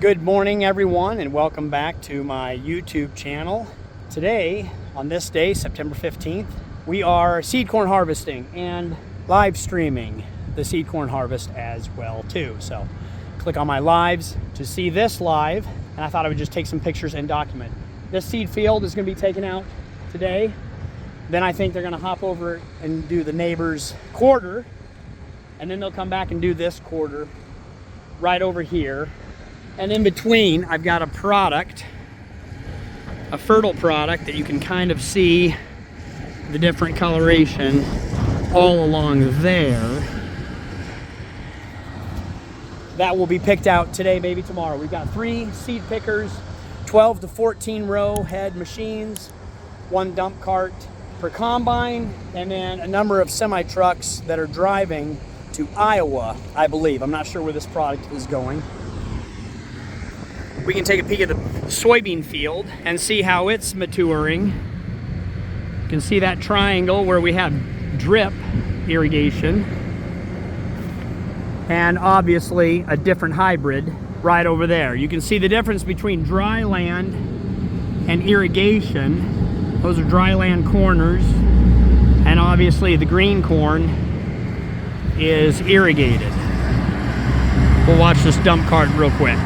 Good morning, everyone, and welcome back to my YouTube channel. Today, on this day, September 15th, we are seed corn harvesting and live streaming the seed corn harvest as well too. So click on my lives to see this live, and I thought I would just take some pictures and document. This seed field is going to be taken out today. Then I think they're going to hop over and do the neighbor's quarter, and then they'll come back and do this quarter right over here. And in between, I've got a product, a fertile product that you can kind of see the different coloration all along there. That will be picked out today, maybe tomorrow. We've got 3 seed pickers, 12 to 14 row head machines, 1 dump cart per combine, and then a number of semi trucks that are driving to Iowa, I believe. I'm not sure where this product is going. We can take a peek at the soybean field and see how it's maturing. You can see that triangle where we have drip irrigation. And obviously a different hybrid right over there. You can see the difference between dry land and irrigation. Those are dry land corners. And obviously the green corn is irrigated. We'll watch this dump cart real quick.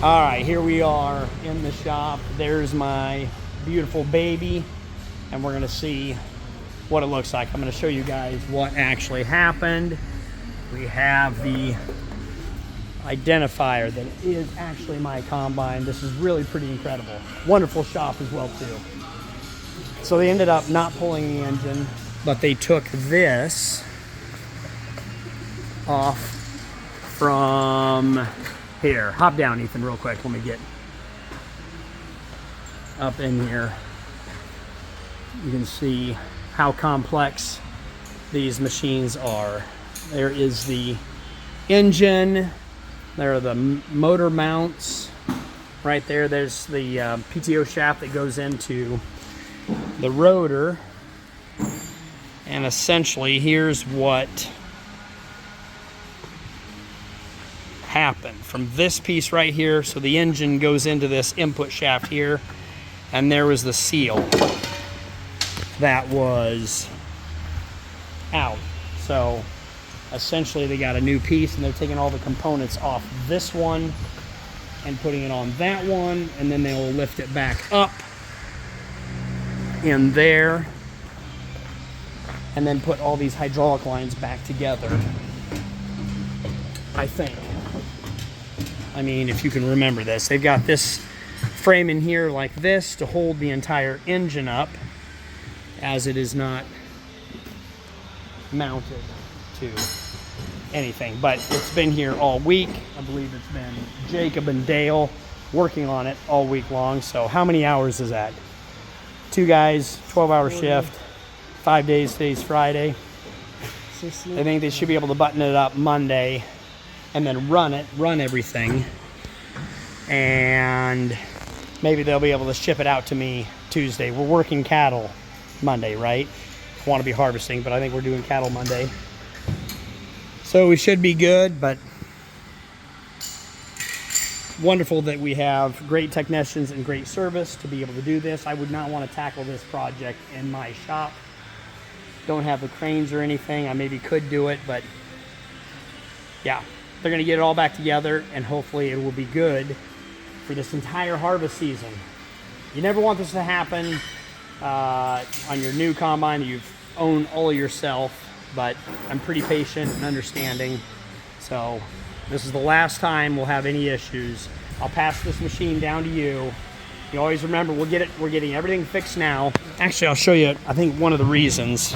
All right, here we are in the shop. There's my beautiful baby, and we're gonna see what it looks like. I'm gonna show you guys what actually happened. We have the identifier that is actually my combine. This is really pretty incredible. Wonderful shop as well too. So they ended up not pulling the engine, but they took this off from here. Hop down, Ethan, real quick. Let me get up in here. You can see how complex these machines are. There is the engine. There are the motor mounts. Right there, there's the PTO shaft that goes into the rotor. And essentially, here's what happen from this piece right here. So the engine goes into this input shaft here, and there was the seal that was out. So essentially they got a new piece, and they're taking all the components off this one and putting it on that one, and then they'll lift it back up in there and then put all these hydraulic lines back together, I think. I mean, if you can remember this, they've got this frame in here like this to hold the entire engine up, as it is not mounted to anything. But it's been here all week. I believe it's been Jacob and Dale working on it all week long. So how many hours is that? 2 guys, 12-hour shift, 5 days. Today's Friday. I think they should be able to button it up Monday and then run everything, and maybe they'll be able to ship it out to me Tuesday. We're working cattle Monday, right? I want to be harvesting, but I think we're doing cattle Monday. So we should be good, but wonderful that we have great technicians and great service to be able to do this. I would not want to tackle this project in my shop. Don't have the cranes or anything. I maybe could do it, but yeah, they're going to get it all back together, and hopefully it will be good for this entire harvest season. You never want this to happen on your new combine that you've owned all yourself, but I'm pretty patient and understanding. So this is the last time we'll have any issues. I'll pass this machine down to you. You always remember, we're getting everything fixed now. Actually, I'll show you, I think, one of the reasons.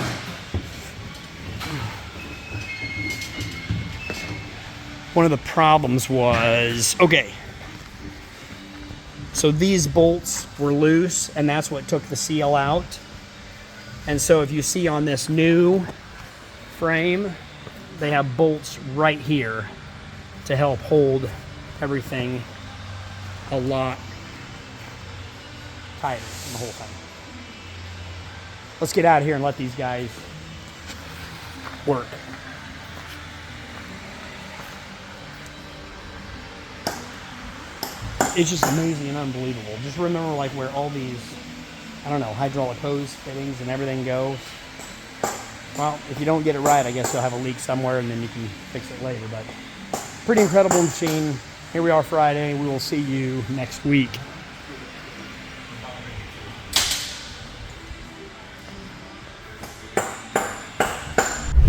One of the problems was, okay, so these bolts were loose, and that's what took the seal out. And so if you see on this new frame, they have bolts right here to help hold everything a lot tighter in the whole thing. Let's get out of here and let these guys work. It's just amazing and unbelievable. Just remember, like, where all these, I don't know, hydraulic hose fittings and everything goes. Well, if you don't get it right, I guess you'll have a leak somewhere and then you can fix it later. But pretty incredible machine. Here we are Friday. We will see you next week.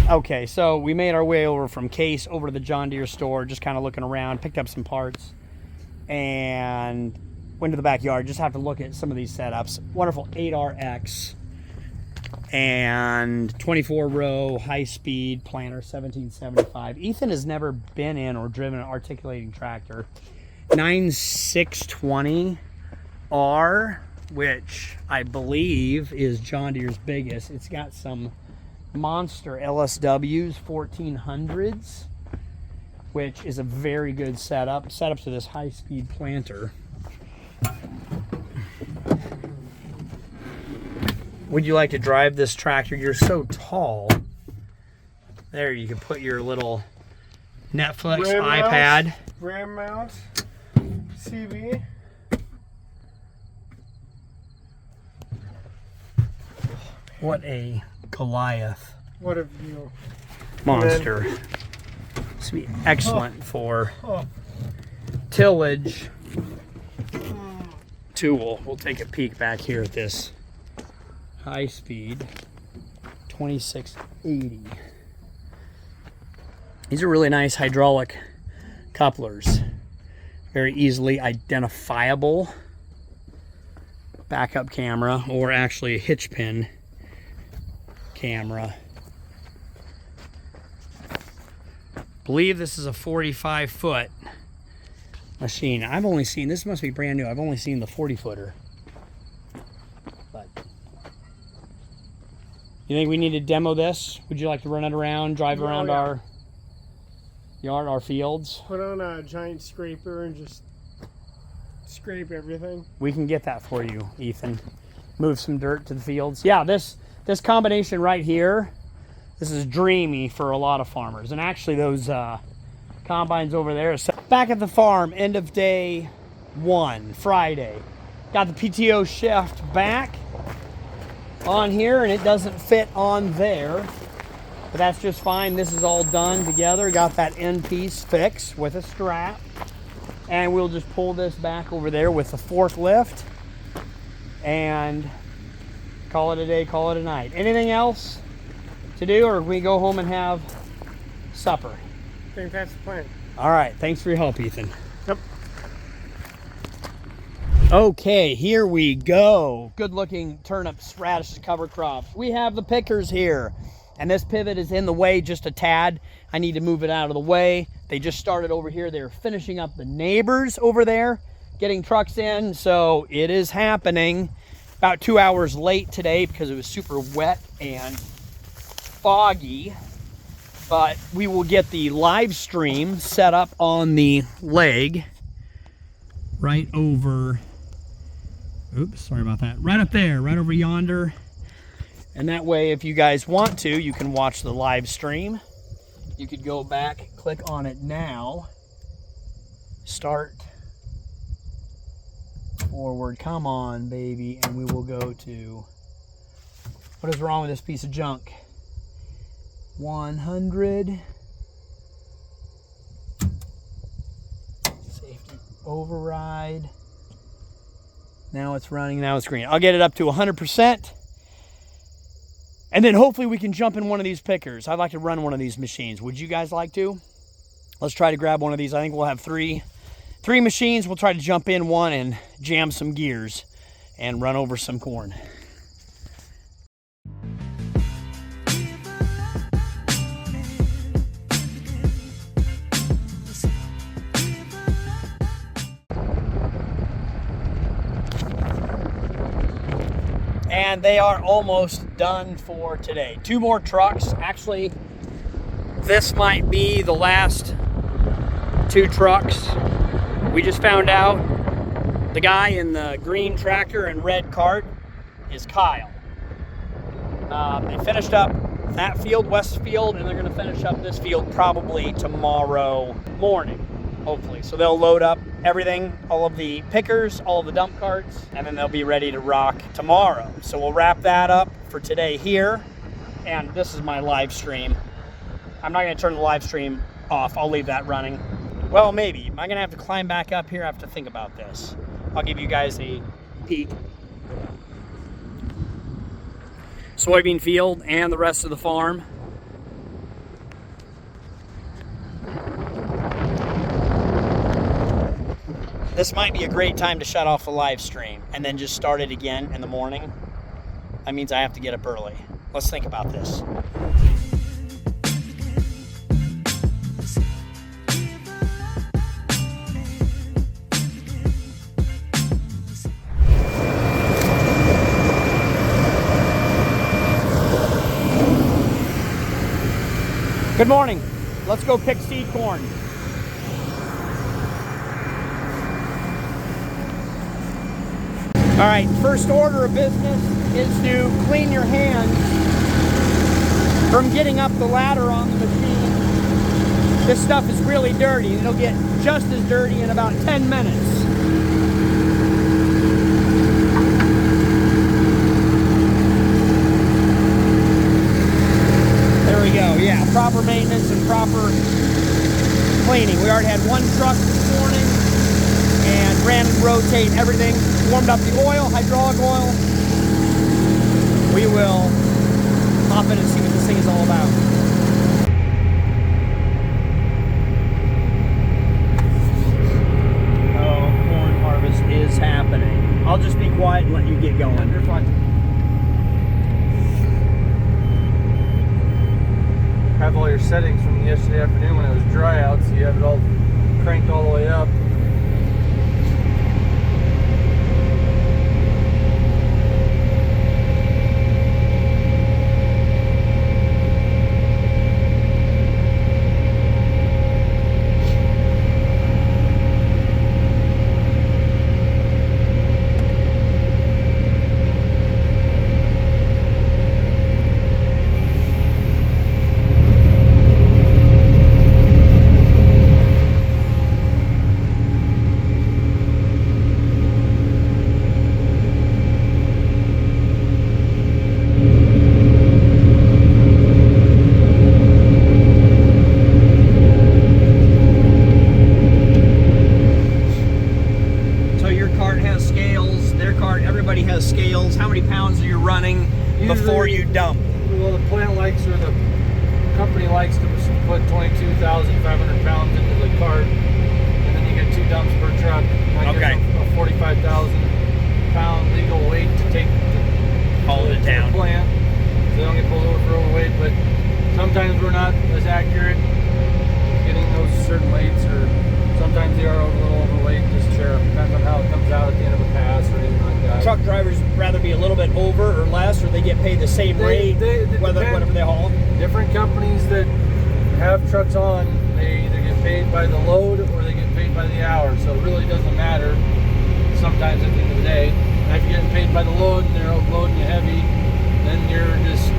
Okay, so we made our way over from Case over to the John Deere store, just kind of looking around, picked up some parts, and went to the backyard. Just have to look at some of these setups. Wonderful 8RX and 24-row high-speed planter, 1775. Ethan has never been in or driven an articulating tractor. 9620R, which I believe is John Deere's biggest. It's got some monster LSWs, 1400s, which is a very good setup to this high-speed planter. Would you like to drive this tractor? You're so tall. There, you can put your little Netflix iPad. RAM mount, CV. What a Goliath. What a view. Monster. This would be excellent for tillage tool. We'll take a peek back here at this high speed 2680. These are really nice hydraulic couplers. Very easily identifiable. Backup camera, or actually a hitch pin camera. Believe this is a 45-foot machine. I've only seen, this must be brand new, I've only seen the 40-footer. But you think we need to demo this? Would you like to run it around, drive around our yard, our fields? Put on a giant scraper and just scrape everything. We can get that for you, Ethan. Move some dirt to the fields. Yeah, this combination right here, this is dreamy for a lot of farmers. And actually those combines over there. So back at the farm, end of day 1, Friday. Got the PTO shift back on here, and it doesn't fit on there. But that's just fine. This is all done together. Got that end piece fixed with a strap. And we'll just pull this back over there with the forklift and call it a day, call it a night. Anything else to do, or we go home and have supper? I think that's the plan. All right, thanks for your help, Ethan. Yep. Okay, here we go. Good looking turnips, radishes, cover crops. We have the pickers here, and this pivot is in the way just a tad. I need to move it out of the way. They just started over here. They're finishing up the neighbors over there, getting trucks in, so it is happening. About 2 hours late today because it was super wet and foggy, but we will get the live stream set up on the leg right over, oops, sorry about that, right up there, right over yonder. And that way, if you guys want to, you can watch the live stream. You could go back, click on it now, start forward. Come on, baby. And we will go to, what is wrong with this piece of junk? 100. Safety override. Now it's running, now it's green. I'll get it up to 100%. And then hopefully we can jump in one of these pickers. I'd like to run one of these machines. Would you guys like to? Let's try to grab one of these. I think we'll have three machines. We'll try to jump in one and jam some gears and run over some corn. And they are almost done for today. 2 more trucks. Actually, this might be the last 2 trucks. We just found out the guy in the green tractor and red cart is Kyle. They finished up that field, West Field, and they're going to finish up this field probably tomorrow morning, hopefully. So they'll load up everything, all of the pickers, all of the dump carts, and then they'll be ready to rock tomorrow. So we'll wrap that up for today here. And this is my live stream. I'm not going to turn the live stream off. I'll leave that running. Well, maybe. Am I going to have to climb back up here? I have to think about this. I'll give you guys a peek. Soybean field and the rest of the farm. This might be a great time to shut off the live stream and then just start it again in the morning. That means I have to get up early. Let's think about this. Good morning. Let's go pick seed corn. All right, first order of business is to clean your hands from getting up the ladder on the machine. This stuff is really dirty, and it'll get just as dirty in about 10 minutes. There we go, yeah, proper maintenance and proper cleaning. We already had 1 truck this morning and ran and rotate everything. Warmed up the oil, hydraulic oil. We will hop in and see what this thing is all about. Oh, corn harvest is happening. I'll just be quiet and let you get going. You're fine. Have all your settings from yesterday afternoon when it was dry out, so you have it all cranked all the way up. Before you dump? Well, the plant likes, or the company likes to put 22,500 pounds into the cart, and then you get 2 dumps per truck. Okay. A 45,000 pound legal weight to take Haul it down. The plant, so they don't get pulled over for overweight. But sometimes we're not as accurate getting those certain weights, or sometimes they are a little overweight. Just depends on how it comes out at the end of a pass or anything like that. Truck drivers rather be a little bit over or less, or they get paid the same rate whatever they haul? Different companies that have trucks on, they either get paid by the load or they get paid by the hour. So it really doesn't matter sometimes at the end of the day. And if you're getting paid by the load and they're loading you heavy, then you're just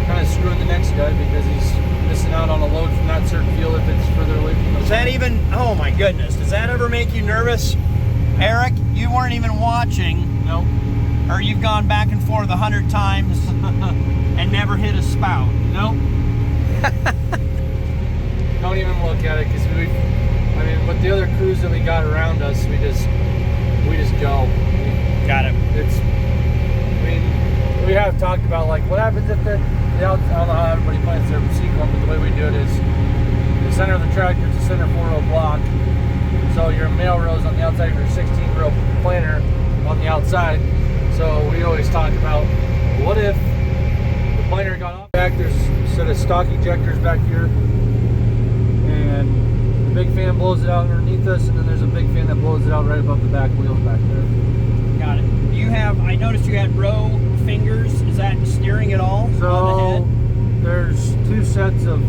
kind of screwing the next guy because he's missing out on a load from that certain field if it's further away from the Does that even, oh my goodness, does that ever make you nervous? Eric, you weren't even watching, Nope. or you've gone back and forth 100 times and never hit a spout. Nope. Don't even look at it because with the other crews that we got around us, we just go. Got it. We have talked about like what happens if I don't know how everybody plants their sequence, but the way we do it is the center of the tractor is a center 4-row block. So your male row is on the outside of your 16-row planter on the outside. So we always talk about what if the planter got off back, there's a set of stock ejectors back here, and the big fan blows it out underneath us, and then there's a big fan that blows it out right above the back wheels back there. Got it. I noticed you had row fingers. Is that steering at all on the So head? there's 2 sets of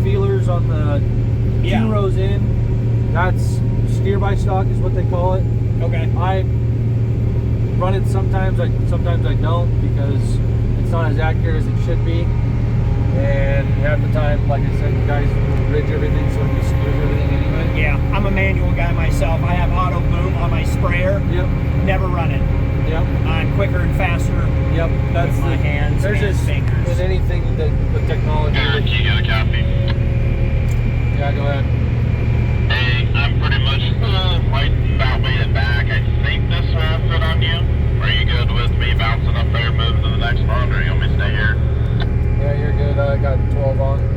feelers on the 2 rows in. That's steer by stock is what they call it. Okay. I run it sometimes I don't because it's not as accurate as it should be. And half the time, like I said, you guys ridge everything so you steer everything anyway. Yeah, I'm a manual guy myself. I have auto boom on my sprayer. Yep. Never run it. Yep. I'm quicker and faster. Yep. That's with my hands. There's and just fingers. with anything that with technology. Eric, you got a copy? Yeah, go ahead. Hey, I'm pretty much right about weighted back. I think this will fit on you. Are you good with me bouncing up there, moving to the next one, or you want me to stay here? Yeah, you're good. I got 12 on.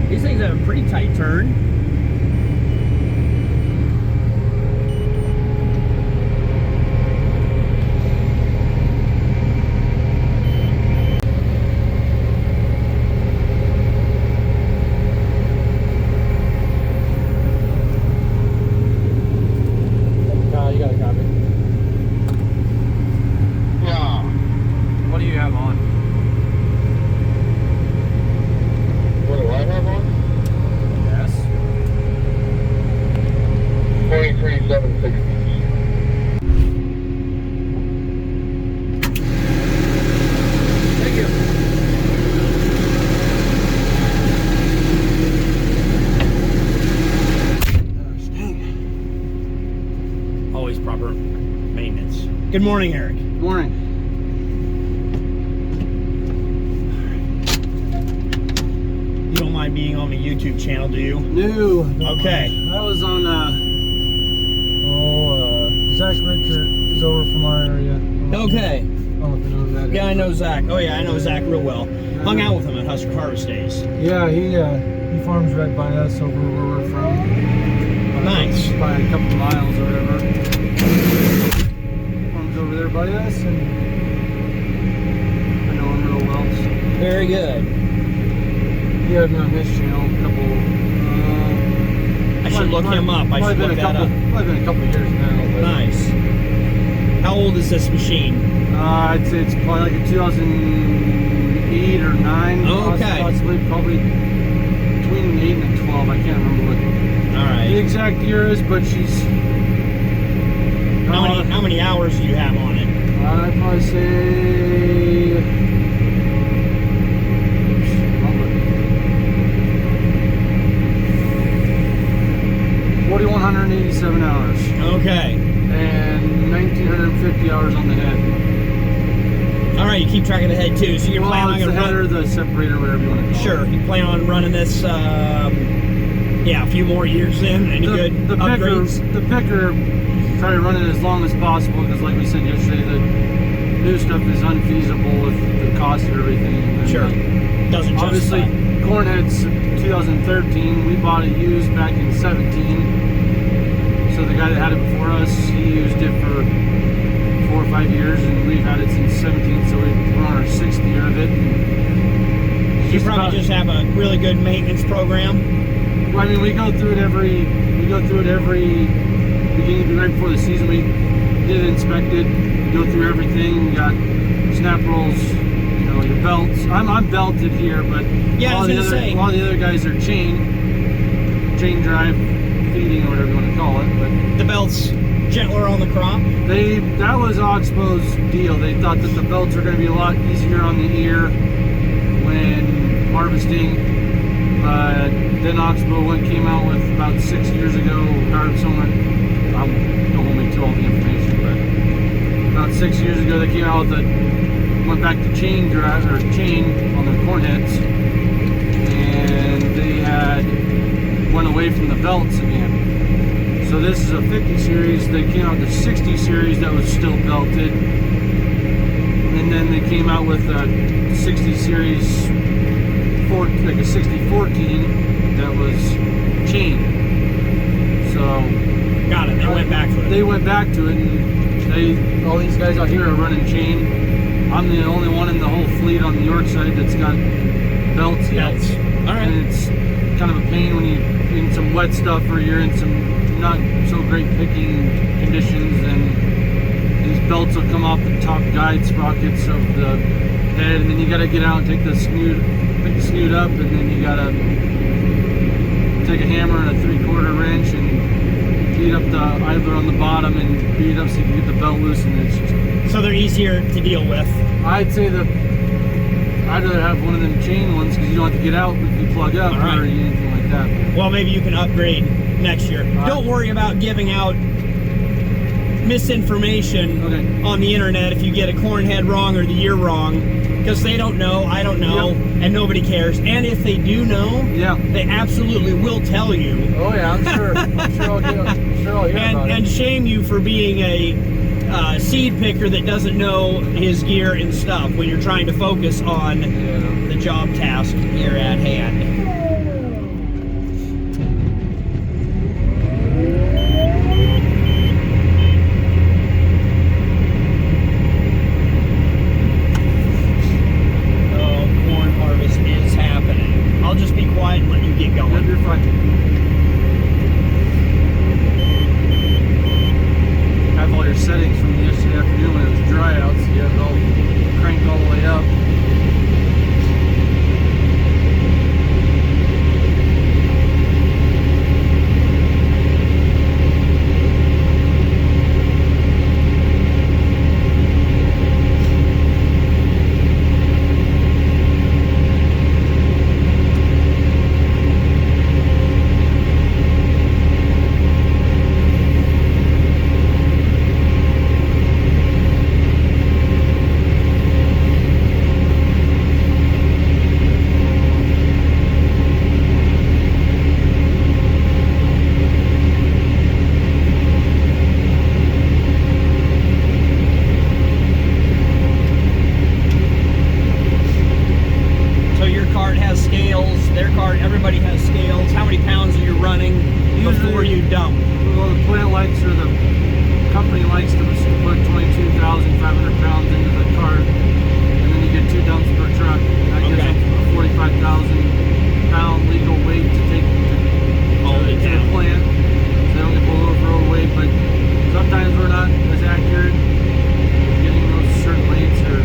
These things have a pretty tight turn. You got a copy. Yeah. What do you have on? What do I have on? Yes. 23,760. Thank you. Always proper maintenance. Good morning, Eric. Morning. You don't mind being on the YouTube channel, do you? No. Okay. I was on, Zach Richard is over from our area. Okay. I don't know if you know who that is. Yeah, I know Zach. Oh yeah, I know Zach real well. Hung out with him at Husker Harvest Days. Yeah, he farms right by us over where we're from. Nice. By a couple miles or whatever. Farms over there by us, and I know him real well. So. Very good. He had me on his channel a couple. I should look him up. I should look that up. Probably been a couple years now. But, Nice. How old is this machine? it's probably like a 2008 or 9. Okay. Possibly, probably between 8 and 12. I can't remember what All the right. exact year is, but she's. How many hours do you have on it? I'd probably say. 4,187 hours Okay. and 1,950 hours on the head. All right, you keep track of the head too. So you're planning on It's the going to header, run? the separator, whatever you want to call Sure. it. You plan on running this? Yeah, a few more years in. Any good upgrades? The picker, try to run it as long as possible because, like we said yesterday, the new stuff is unfeasible with the cost of everything. And, Sure. Doesn't obviously, justify. Cornhead's 2013. We bought it used back in 17. So the guy that had it before us, he used it for 4 or 5 years, and we've had it since 17. So we're on our 6th year of it. You probably just have a really good maintenance program. Well, I mean, we go through it every beginning, right before the season. We did it inspected, go through everything. We got snap rolls, your belts. I'm belted here, but Yeah, I was gonna say. a lot of the other guys are chain drive feeding or whatever you want to call it. But The belt's gentler on the crop. that was Oxbow's deal. They thought that the belts were going to be a lot easier on the ear when harvesting. But then Oxbow came out with about 6 years ago, or someone, don't hold me to all the information, but about 6 years ago they came out with went back to chain on their corn heads, and they went away from the belts again. So this is a 50 series. They came out with the 60 series that was still belted, and then they came out with a 60 series, like a 6014 that was chain. So Got it. They went back for it. they went back to it, and all these guys out here are running chain. I'm the only one in the whole fleet on the York side that's got belts yet. Belts. All right. And it's kind of a pain when you're in some wet stuff or you're in some not so great picking conditions, and these belts will come off the top guide sprockets of the head, and then you got to get out and pick the snoot up, and then you got to take a hammer and a 3/4 wrench and beat up the idler on the bottom and beat it up so you can get the belt loose, and it's just, So they're easier to deal with. I'd say I'd rather have one of them chain ones because you don't have to get out if you plug up All right. or anything like that. Well, maybe you can upgrade next year. Don't worry about giving out misinformation Okay. on the internet if you get a corn head wrong or the year wrong, because they don't know, I don't know, Yep. and nobody cares. And if they do know, Yeah. they absolutely will tell you Oh yeah, I'm sure. I'm sure I'll hear about and it. shame you for being a seed picker that doesn't know his gear and stuff when you're trying to focus on Yeah. the job task here at hand. Oh, corn harvest is happening. I'll just be quiet and let you get Yep, going. you're fine. Have all your settings from yesterday afternoon when it was dry out, so you have it all cranked all the way up. So your cart has scales, their cart, everybody has scales. How many pounds are you running before Usually- you dump? Well, the plant likes, or the company likes to put 22,500 pounds into the cart, and then you get 2 dumps per truck. That gives Okay. them a 45,000 pound legal weight to take Hold it to the down. plant. So they don't get below overweight, but sometimes we're not as accurate with getting those certain weights, or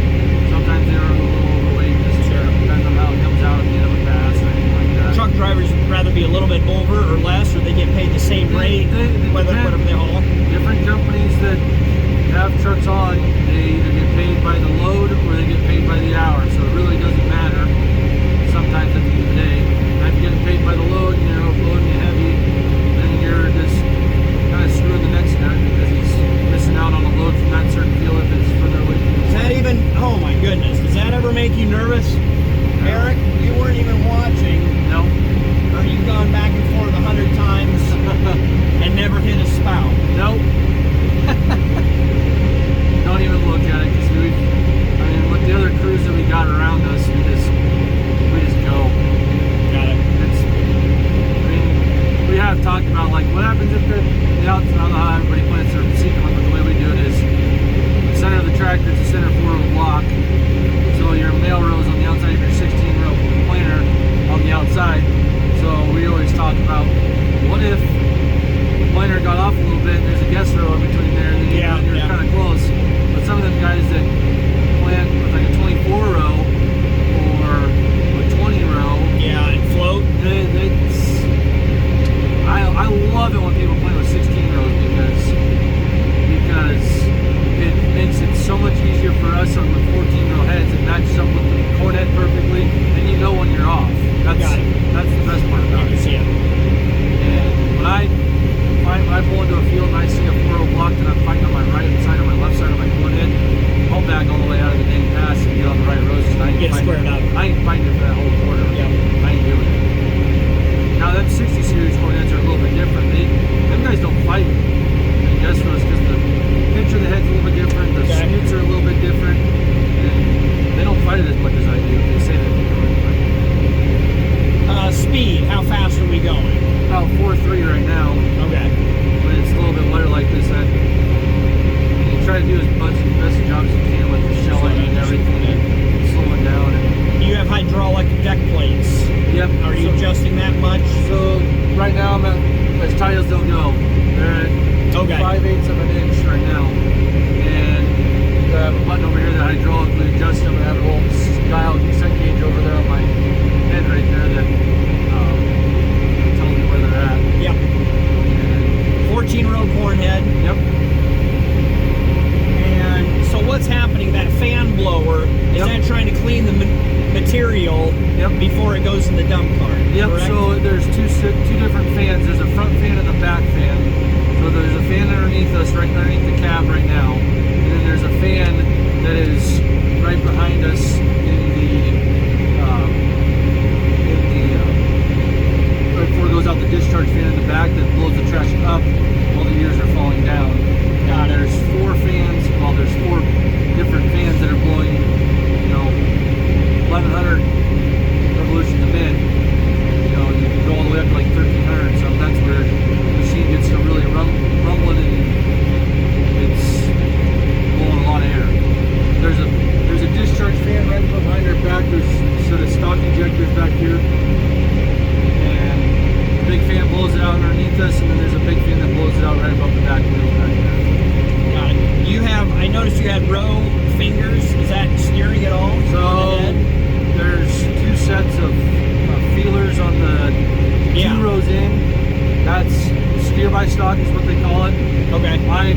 sometimes they're a little overweight. Just depends on how it comes out at the end of a pass or anything like that. Truck drivers rather be a little bit over or less, or they get paid the same rate, whatever they haul. Different companies that have trucks on, they either get paid by the load or they get paid by the hour. So it really doesn't matter sometimes at the end of the day. If you're getting paid by the load and you're loading heavy, then you're just kind of screwing the next guy because he's missing out on a load from that certain field if it's further away from Does that even, oh my goodness, does that ever make you nervous? Eric, you weren't even watching, No. or you've gone back and forth 100 times and never hit a spout. Nope. Don't even look at it because with the other crews that we got around us, we just go. how fast are we going? About 4.3 right now. Okay. When it's a little bit wetter like this, you try to do as best a job as you can with the shelling and everything, and slowing down. And, You have hydraulic deck plates. yep. Are you adjusting that much? So right now I'm at as tight as they'll go. They're at Okay. 5/8 of an inch right now, and I have a button over here that hydraulically adjusts them. I have a little dial set gauge over there on my head right there that tells me where they're at. Yep. And, 14-row corn head. yep. And so what's happening? That fan blower, is Yep. that trying to clean the material Yep. before it goes in the dump cart? Yep. Correct? So there's two different fans. There's a front fan and a back fan. So there's a fan underneath us, right underneath the cab right now, and then there's a fan that is right behind us in the right before it goes out, the discharge fan in the back that blows the trash up while the ears are falling down. Got it. There's 4 fans. Well, there's 4 different fans that are blowing, 1,100 revolutions a minute. You can go all the way up to like 1,300. So that's where the machine gets to really rumbling, and it's blowing a lot of air. There's a discharge fan right behind our back. There's a set of stock injectors back here, and the big fan blows it out underneath us, and then there's a big fan that blows it out right above the back wheels back there. Got it. I noticed you had row fingers. Is that steering at all? So On the head? there's 2 sets of feelers on the Yeah. 2 rows in. That's steer by stock is what they call it. Okay. I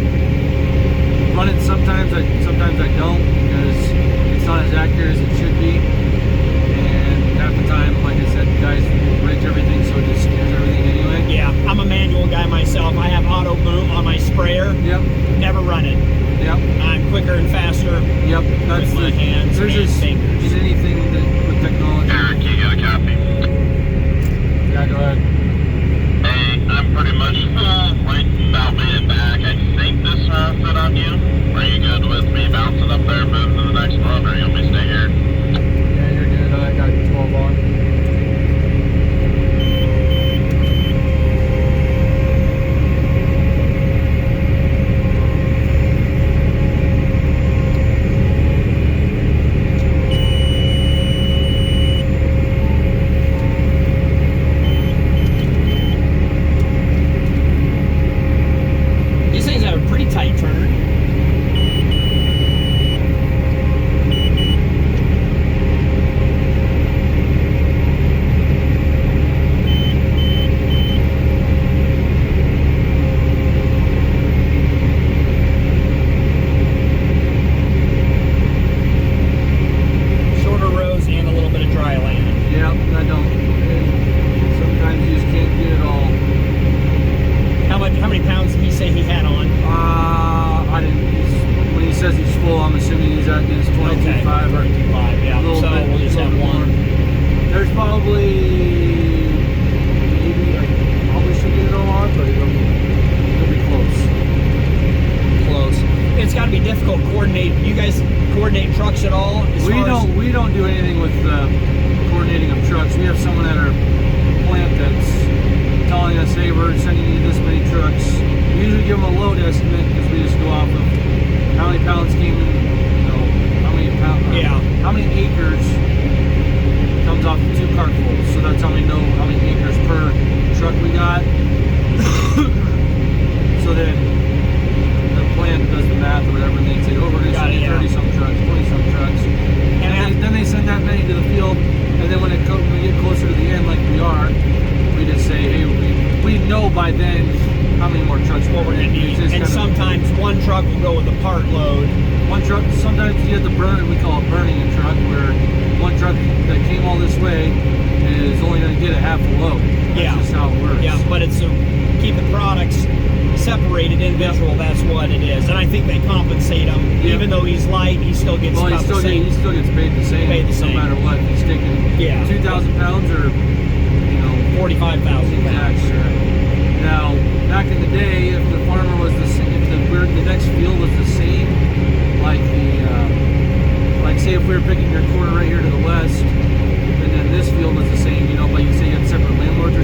run it sometimes I don't, because it's not as accurate as it should be. And half the time, like I said, guys rig everything so it just steers everything anyway. Yeah, I'm a manual guy myself. I have auto boom on my sprayer. Yep. Never run it. Yep. I'm quicker and faster. Yep. That's With my hands There's and just fingers. in anything with technology. Eric, you got a copy? Yeah, go ahead. Hey, I'm pretty much right about made it back. I think this fit on you. Are you good with me bouncing up there, moving to the next one, or you want me to stay here? Yeah, you're good. I got 12 on. These things have a pretty tight turn. Shorter rows and a little bit of dry land. Yep, I don't. Sometimes you just can't get it all. How many pounds did he say he had on? I didn't. When he says he's full, I'm assuming he's at his 22.5 or 22.5, yeah. a little So bit. we'll just a have little bit one. more. There's probably maybe I probably should get it all on, but it'll be close. Close. It's got to be difficult to coordinate. You guys coordinate trucks at all? As far as- We don't do anything with coordinating of trucks. We have someone at our plant that's telling us, hey, we're sending you this many trucks. We usually give them a load estimate because we just go off of how many pallets came in, Yeah. how many acres comes off the 2 cartfuls. So that's how we know how many acres per truck we got. So then the plant does the math or whatever, and they say, oh, we're going to Got send it, you yeah. 30-some trucks, 20-some trucks. And then they send that many to the field, and then when we get closer to the end, like we are, we just say, hey, we know by then how many more trucks what we're going to It's need. just And kinda- sometimes one truck will go with a part load. one truck, sometimes you have to burn it, we call it burning a truck, where one truck that came all this way is only going to get a half a load. That's Yeah. just how it works. Yeah, but it's to keep the products separated individual. That's what it is. And I think they compensate him. Yeah. Even though he's light, he still gets Well, he about still, the same. he still gets paid the same, Paid the same. no matter what. He's taking Yeah. 2,000 pounds or, 45,000 pounds. exactly right. Now, back in the day, if the farmer was the same, if the next field was the same, like like say if we were picking your corner right here to the west, and then this field was the same, but you say you had separate landlords or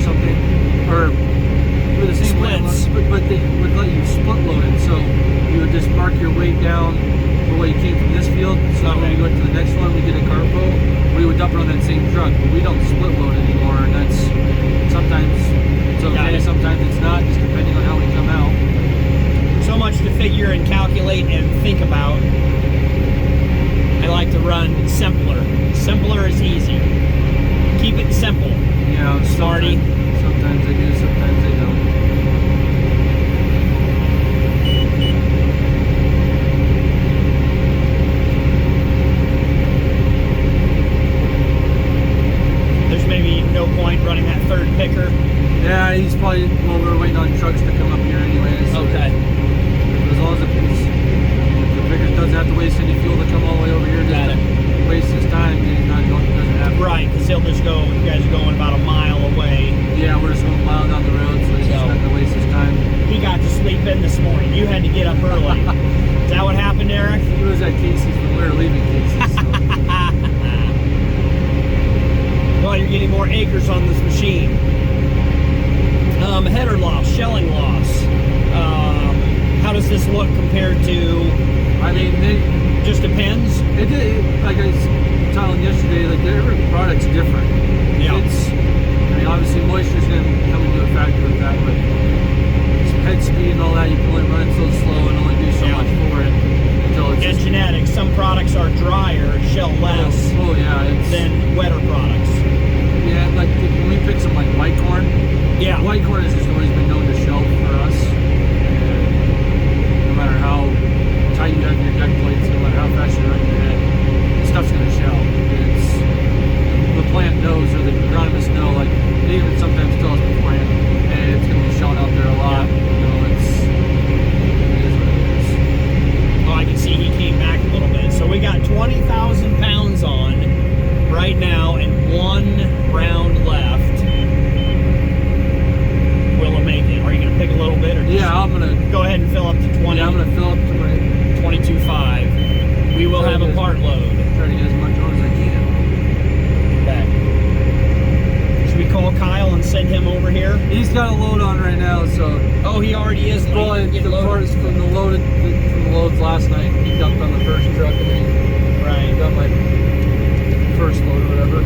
calculate and think about. I like to run simpler. Simpler is easier. Keep it simple. Yeah, Smarty. Sometimes they do, sometimes they don't. There's maybe no point running that third picker. Yeah, he's probably, well, we're waiting on trucks to come up here anyways. So Okay. as long as the picker doesn't have to waste any fuel to come all the way over here, just Got it. to waste his time, then he's not going, doesn't have to. Right, because he'll just go, you guys are going about a mile away. Yeah, we're just going a mile down the road, so he's just not going to waste his time. He got to sleep in this morning. You had to get up early. Is that what happened, Eric? He was at Casey's when we were leaving Casey's. So. Well, you're getting more acres on this machine. Header loss, shelling loss. How does this look compared to? I mean, Just depends. like I was telling yesterday, like every product's different. Yeah. I mean, obviously moisture's going to come into a factor with that, but head speed and all that, you can only run it so slow and only do so Yeah. much for it until it's And just, genetics. Some products are drier, shell less oh yeah, it's than wetter products. yeah, like when we pick some like white corn. Yeah. White corn has just always been known to shell for us. And no matter how tight you have your deck plates, no matter how fast you run your head, the stuff's gonna shell. It's the plant knows, or the agronomists know, like they even sometimes tell us beforehand, hey, it's gonna be shelling out there a lot. Yeah. You know, it is what it is. Oh, I can see he came back a little bit. So we got 20,000 pounds on right now and one round left. Will it make it? Are you going to pick a little bit? Or just Yeah, I'm gonna go ahead and fill up to 20, yeah, I'm gonna fill up to my 22.5. We will have a part load. try to get as much on as I can. Okay. Should we call Kyle and send him over here? He's got a load on right now, so Oh, he already is. well, Getting the loaded. parts from the loads last night. He dumped on the first truck and then he Right. got my first load or whatever.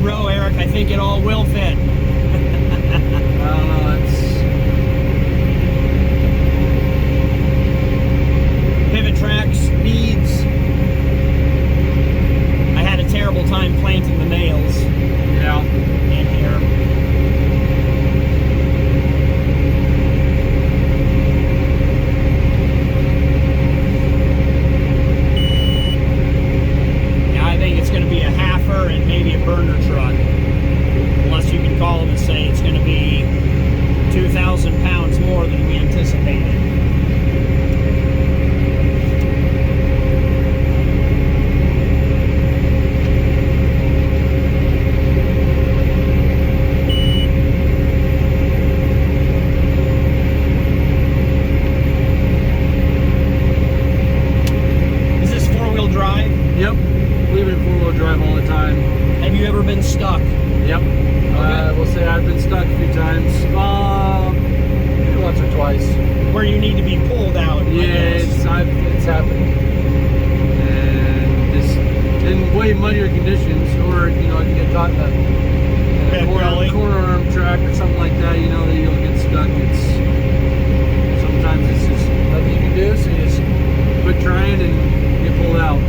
row, Eric. I think it all will fit. I don't know, Pivot tracks, beads. I had a terrible time planting the nails yeah. in here. Yeah, I think it's going to be a halfer and maybe a burner truck. Unless you can call them and say it's going to be 2,000 pounds more than we anticipated. Is this four-wheel drive? Yep. Leave it in four-wheel drive all the time. Have you ever been stuck? Yep. We'll say I've been stuck a few times. Maybe once or twice. Where you need to be pulled out? I Yeah, guess. it's happened. And just in way muddier conditions, or if you get caught in a Bad gully. corner arm track or something like that, that you'll get stuck. Sometimes it's just nothing you can do, so you just quit trying and get pulled out.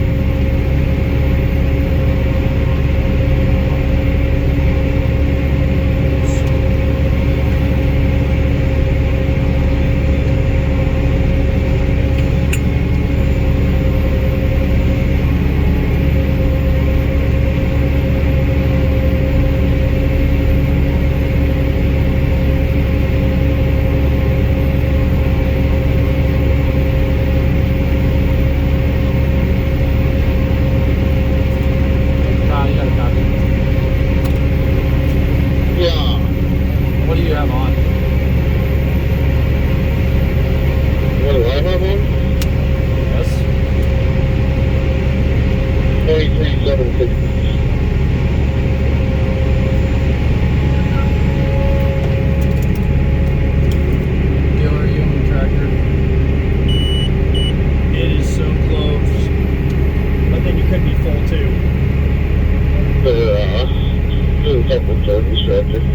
Total instructor. I'm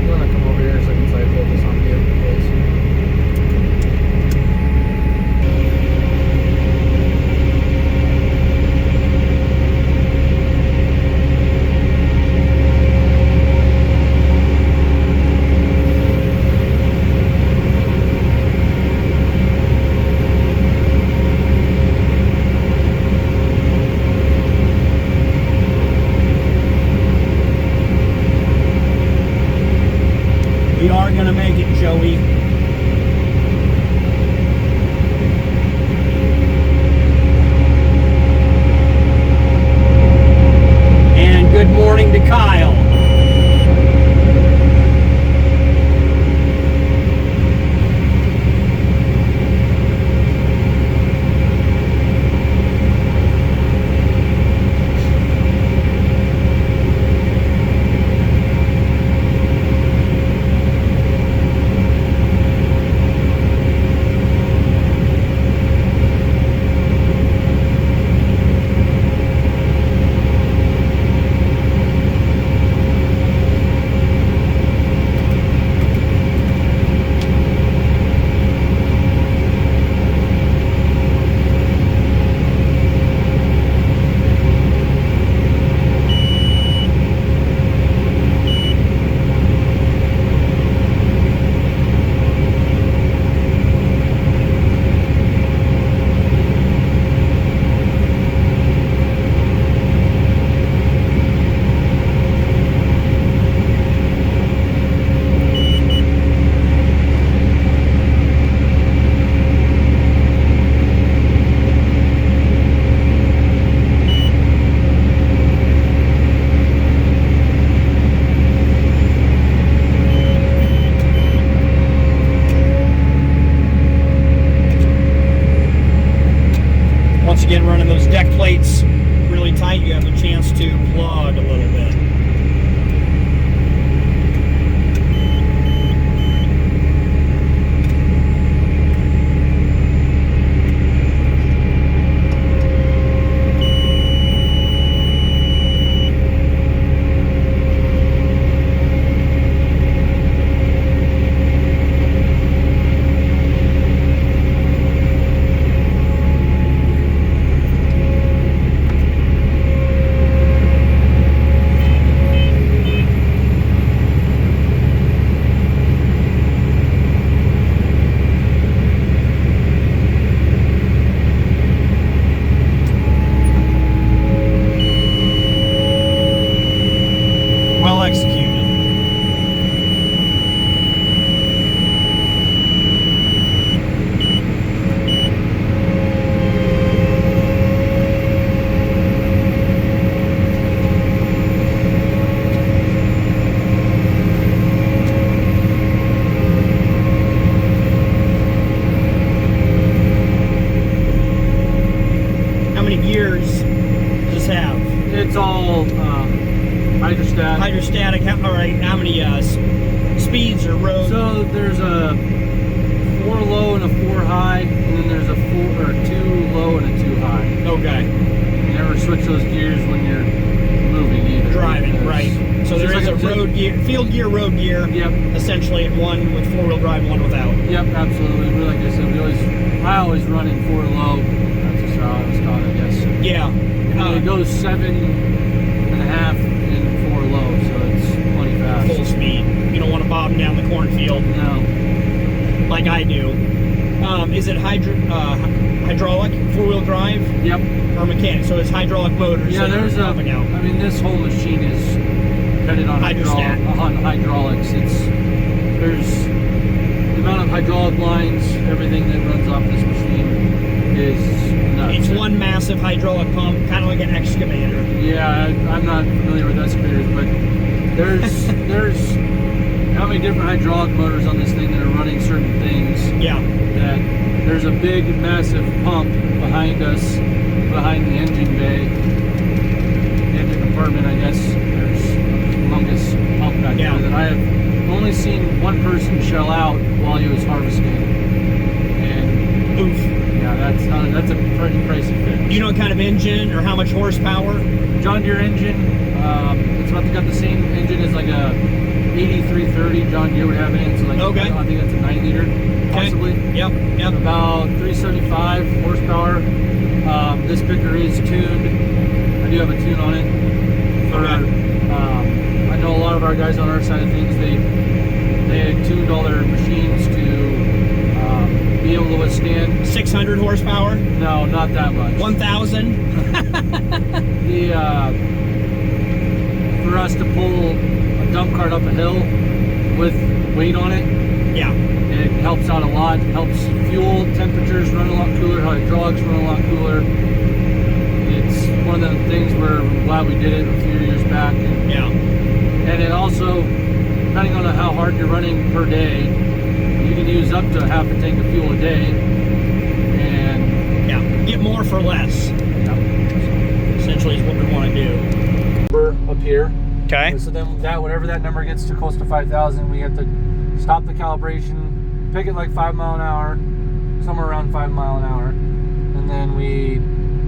gonna come over here so I can sight focus on you, please. We are gonna make it, Joey. And good morning to Kyle. Once again, running those deck plates really tight, you have a chance to plug a little bit. Well executed. How many gears does this have? It's all hydrostat. Hydrostatic, all right, how many speeds or road? So there's a 4 low and a 4 high, and then there's a 2 low and a 2 high. Okay, You never switch those gears when you're moving either. driving, because right. So there it's is a like road gear, field gear, road gear, Yep, essentially, and one with four-wheel drive, one without. yep, absolutely. But like I said, I always run in 4 low. That's just how I was taught, I guess. Yeah. And it goes 7.5 in 4 low, so it's plenty fast. Full speed. You don't want to bob down the cornfield No. like I do. Is it hydraulic, four-wheel drive, Yep. or mechanic? So it's hydraulic motors. Yeah, that are there's pumping out. I mean, this whole machine is dependent on Hydrostat. hydraulics. There's the amount of hydraulic lines, everything that runs off this machine is nuts. It's one massive hydraulic pump, kind of like an excavator. Yeah, I'm not familiar with excavators, but there's how many different hydraulic motors on this thing that are running certain things. Yeah. That there's a big, massive pump behind us, behind the engine bay, the engine compartment, I guess. There's a humongous pump back Yeah. there that I have only seen one person shell out while he was harvesting. And Oof. yeah, that's a pretty pricey fix. Do you know what kind of engine or how much horsepower? John Deere engine, It's about to got the same engine as like a 8330 John Deere would have in it. So like, Okay. I think that's a 9 liter, possibly. Yep. Yep. About 375 horsepower. This picker is tuned. I do have a tune on it. I know a lot of our guys on our side of things, they had tuned all their machines to be able to withstand. 600 horsepower. No, not that much. 1,000. The for us to pull a dump cart up a hill with weight on it, Yeah. it helps out a lot. It helps fuel temperatures run a lot cooler, hydraulics run a lot cooler. It's one of the things where we're glad we did it a few years back. Yeah. And it also, depending on how hard you're running per day, you can use up to half a tank of fuel a day. And Yeah. Get more for less. Essentially is what we want to do. up here. Okay. So then that, whenever that number gets to close to 5,000, we have to stop the calibration, pick it like 5 mile an hour, somewhere around 5 mile an hour, and then we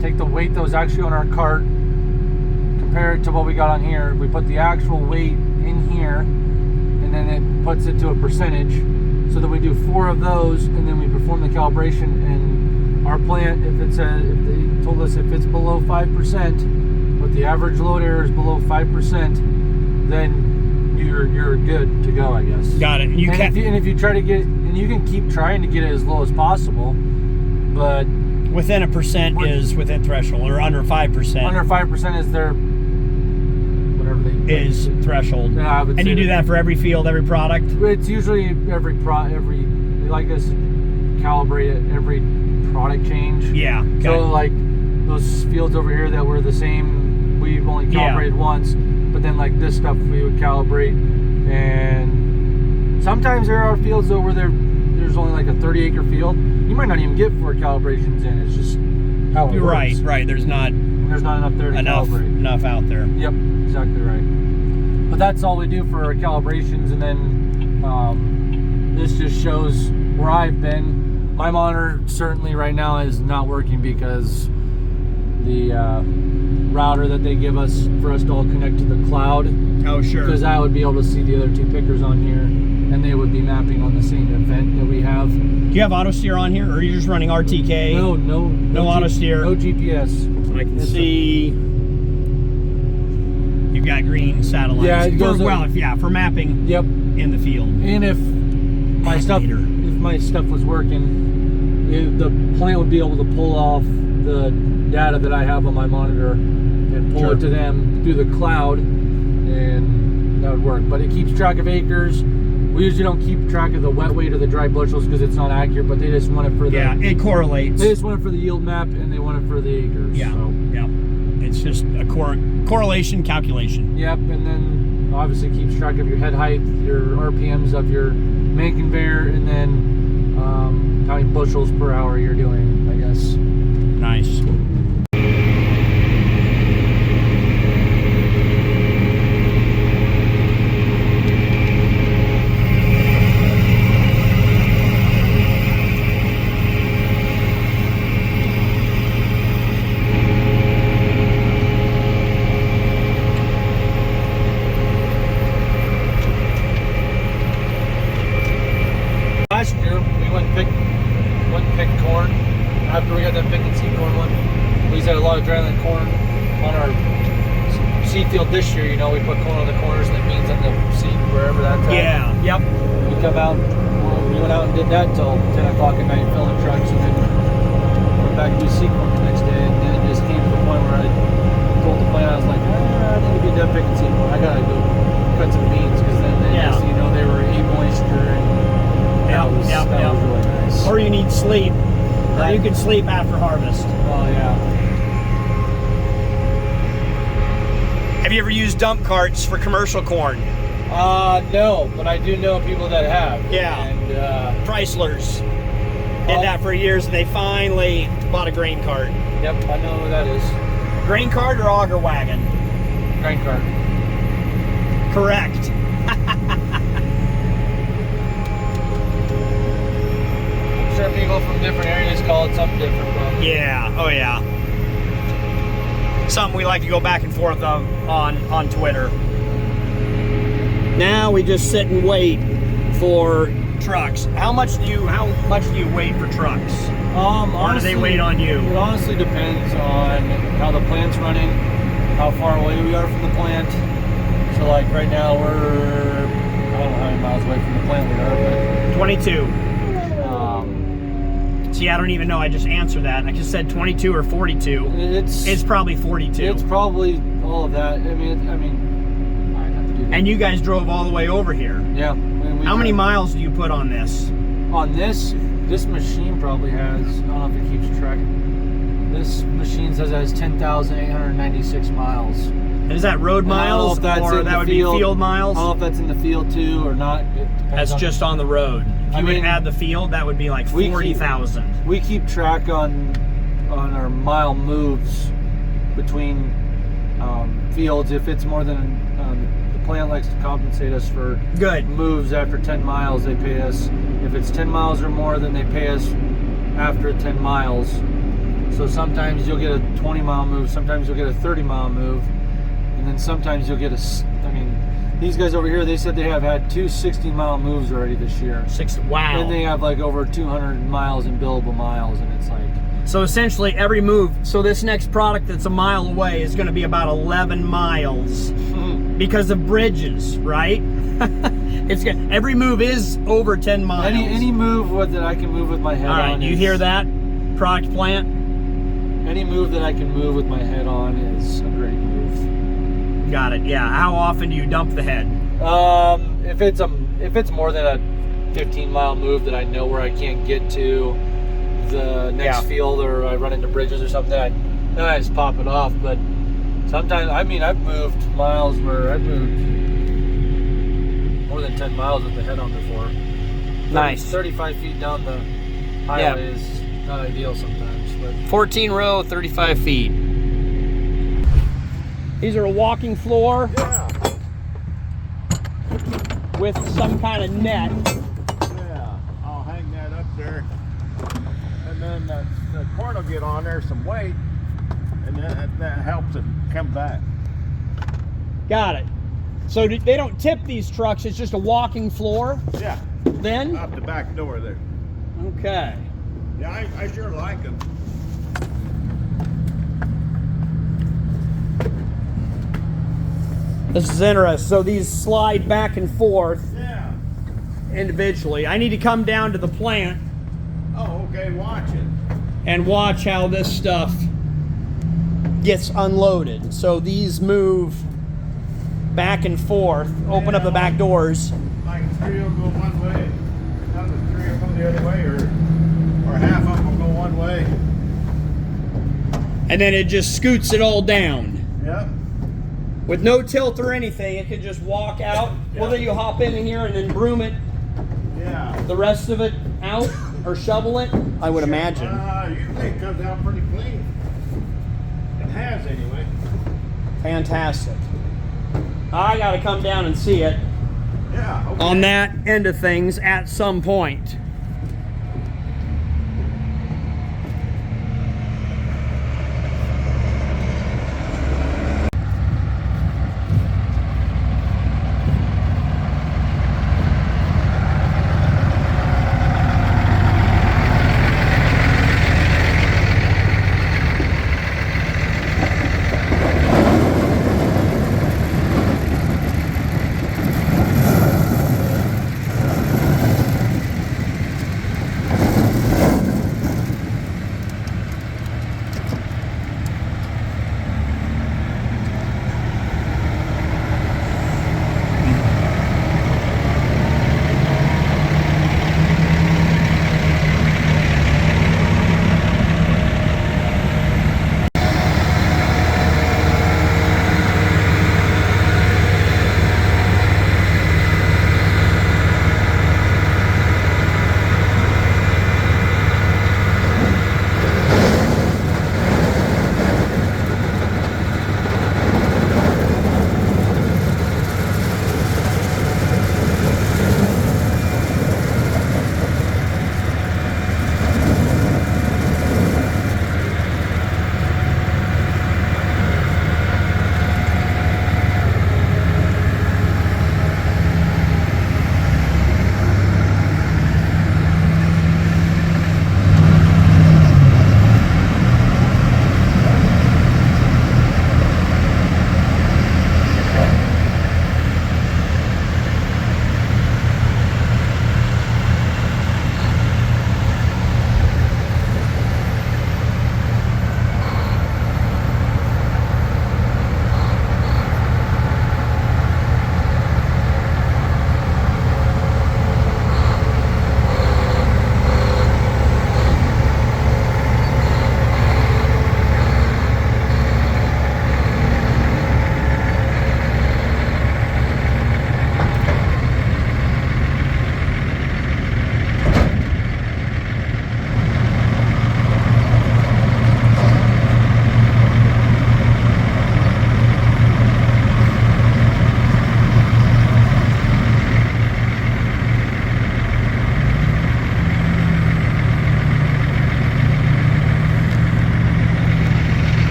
take the weight that was actually on our cart, compare it to what we got on here. We put the actual weight in here, and then it puts it to a percentage. So that we do 4 of those, and then we perform the calibration. And our plant, if they told us if it's below 5%, but the average load error is below 5%, then you're good to go, I guess. Got it. You can And if you try to get, and you can keep trying to get it as low as possible, but within a percent is within threshold, or under 5%. under 5% is their whatever they is threshold. Yeah, I would and say you do that- that for every field, every product. It's usually every they like us to calibrate it every product change. Yeah. Okay. So like those fields over here that were the same, we've only calibrated once, but then like this stuff we would calibrate. And sometimes there are fields though where there's only like a 30-acre field. You might not even get 4 calibrations in. It's just how it You're works. right. There's not And there's not enough there to calibrate. enough out there. Yep, exactly right. But that's all we do for our calibrations, and then this just shows where I've been. My monitor certainly right now is not working because the router that they give us for us to all connect to the cloud, Oh, sure. because I would be able to see the other 2 pickers on here, and they would be mapping on the same event that we have. Do you have auto steer on here, or are you just running RTK? No auto steer. No GPS. I can It's see you've got green satellites. Yeah, it goes for mapping Yep. in the field. And if my stuff was working, the plant would be able to pull off the data that I have on my monitor and pull it to them through the cloud, and that would work. But it keeps track of acres. We usually don't keep track of the wet weight or the dry bushels because it's not accurate, but they just want it for the It correlates. they just want it for the yield map, and they want it for the acres. Yeah. So. Yep. It's just a correlation calculation. Yep, and then obviously keeps track of your head height, your RPMs of your main conveyor, and then how many bushels per hour you're doing, I guess. Nice. Last year, we went and picked corn. After we got that pick and seed corn one, we had a lot of dryland corn on our seed field this year. You know, we put corn on the corners and the beans on the seed wherever that's at. Yeah. Yep. We come out, we went out and did that till 10 o'clock at night, filling trucks, and then went back to do seed corn the next day. And then it just came to the point where I told the plant, I was like, I need to be done picking seed corn. I gotta go cut some beans, because then they just, you know, they were moisture, and that was really nice. Or you need sleep. Or you can sleep after harvest. Oh yeah. Have you ever used dump carts for commercial corn? No, but I do know people that have. Yeah. And Chryslers did that for years, and they finally bought a grain cart. yep, I know who that is. Grain cart or auger wagon? Grain cart. Correct. I'm sure people from different areas call it something different, but Yeah. Oh yeah. something we like to go back and forth of on Twitter. Now we just sit and wait for trucks. How much do you wait for trucks? Or do they wait on you? It honestly depends on how the plant's running, how far away we are from the plant. So like right now we're, I don't know how many miles away from the plant we are, 22. but See, I don't even know. I just answered that. I just said 22 or 42. It's probably 42. It's probably all of that. I mean, I'd have to do that. And you guys drove all the way over here. Yeah. How many miles do you put on this? On this machine probably has, I don't know if it keeps track. This machine says it has 10,896 miles. And is that road miles, or that would be field miles? I don't know if that's in the field too or not. That's just on the road. If you would add the field, that would be like 40,000. We keep track on our mile moves between fields. If it's more than the plant likes to compensate us for moves after 10 miles, they pay us. If it's 10 miles or more, then they pay us after 10 miles. So sometimes you'll get a 20-mile move, sometimes you'll get a 30-mile move, and then sometimes you'll get these guys over here, they said they have had 2 60-mile moves already this year. Wow. And they have like over 200 miles in billable miles, and it's like... So essentially every move, so this next product that's a mile away is going to be about 11 miles because of bridges, right? Every move is over 10 miles. Any move that I can move with my head on. All right, you hear that, product plant? Any move that I can move with my head on is a great move. Got it. Yeah. How often do you dump the head? If it's more than a 15-mile move that I know where I can't get to the next field, or I run into bridges or something, then I just pop it off. But sometimes, I've moved miles where I've moved more than 10 miles with the head on before. Nice. 35 feet down the highway is not ideal sometimes. But 14 row, 35 feet. These are a walking floor with some kind of net. Yeah, I'll hang that up there. And then the corn will get on there some weight, and that helps it come back. Got it. So they don't tip these trucks, it's just a walking floor? Yeah. Then? Out the back door there. Okay. Yeah, I sure like them. This is interesting. So these slide back and forth individually. I need to come down to the plant. Oh, okay, watch it. And watch how this stuff gets unloaded. So these move back and forth, open up the back doors. Like 3 will go one way, another 3 will go the other way, or half of them will go one way. And then it just scoots it all down. Yep. With no tilt or anything, it could just walk out. Whether you hop in here and then broom it, the rest of it out, or shovel it, I would imagine. Usually it comes out pretty clean. It has anyway. Fantastic. I gotta come down and see it Yeah. Okay. on that end of things at some point.